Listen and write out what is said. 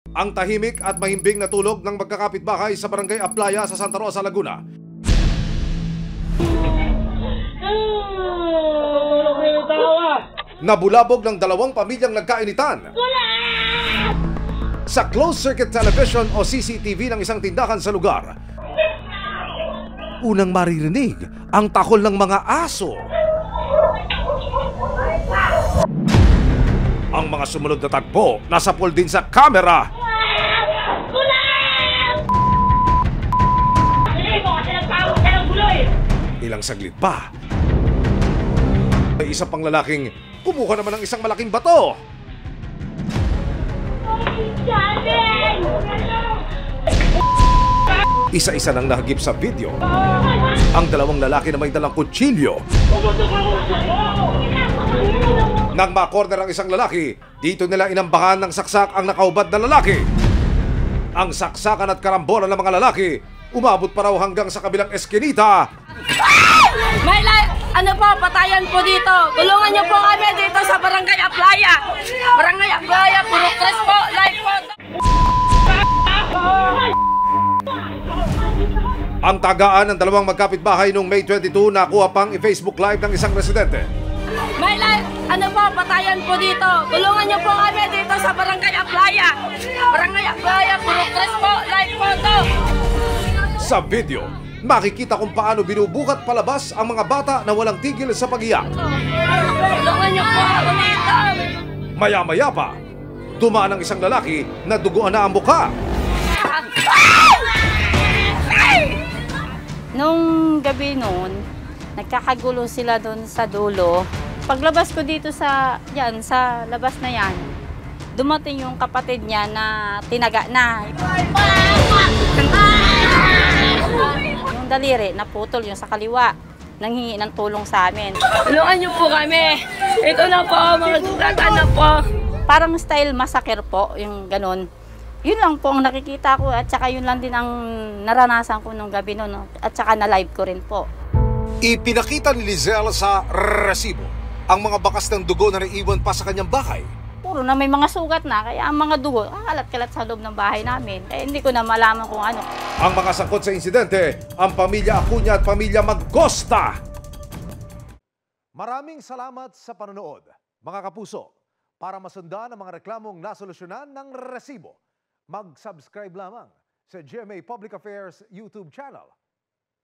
Ang tahimik at mahimbing na tulog ng magkakapitbahay sa Barangay Aplaya sa Santa Rosa, Laguna. Nabulabog ng dalawang pamilyang nagkainitan. Sa closed-circuit television o CCTV ng isang tindahan sa lugar, unang maririnig ang takol ng mga aso. Ang mga sumunod na tagpo nasapol din sa kamera. Ilang saglit pa, may isa pang lalaking kumuha naman ng isang malaking bato. Isa-isa nang nahagip sa video ang dalawang lalaki na may dalang kutsilyo. Nang makorner ang isang lalaki, dito nila inambahan ng saksak ang nakaubad na lalaki. Ang saksakan at karambola ng mga lalaki umabot pa raw hanggang sa kabilang eskinita. May ano po, patayan po dito. Tulungan niyo po kami dito sa Barangay Aplaya. Barangay Aplaya, puro tres po, live po. Ang tagaan ng dalawang magkapitbahay noong May 22 nakuha pang i-Facebook Live ng isang residente. May ano po, patayan po dito. Tulungan niyo po kami dito sa Barangay Aplaya. Barangay Aplaya, puro tres po, live po to. Sa video, makikita kung paano binubukat palabas ang mga bata na walang tigil sa pag-iyak. Tulungan niyo po ako dito. Maya-maya pa, dumaan ang isang lalaki na duguan na ang mukha. Nung gabi noon, nagkakagulo sila doon sa dulo. Paglabas ko dito sa labas na yan, dumating yung kapatid niya na tinaga na. Yung daliri, naputol yung sa kaliwa. Nanghingi ng tulong sa amin. Tulungan niyo po kami. Ito na po, mga sugatan na po. Parang style massacre po, yung ganun. Yun lang po ang nakikita ko at saka yun lang din ang naranasan ko nung gabi noon at saka na-live ko rin po. Ipinakita ni Lizelle sa resibo ang mga bakas ng dugo na naiwan pa sa kanyang bahay. Puro na may mga sugat na, kaya ang mga dugo, kalat-kalat sa loob ng bahay namin. Kaya hindi ko na malaman kung ano. Ang mga sangkot sa insidente, ang pamilya Acuña at pamilya Magcosta. Maraming salamat sa panonood, mga kapuso. Para masundan ang mga reklamong nasolusyonan ng resibo, mag-subscribe lamang sa GMA Public Affairs YouTube channel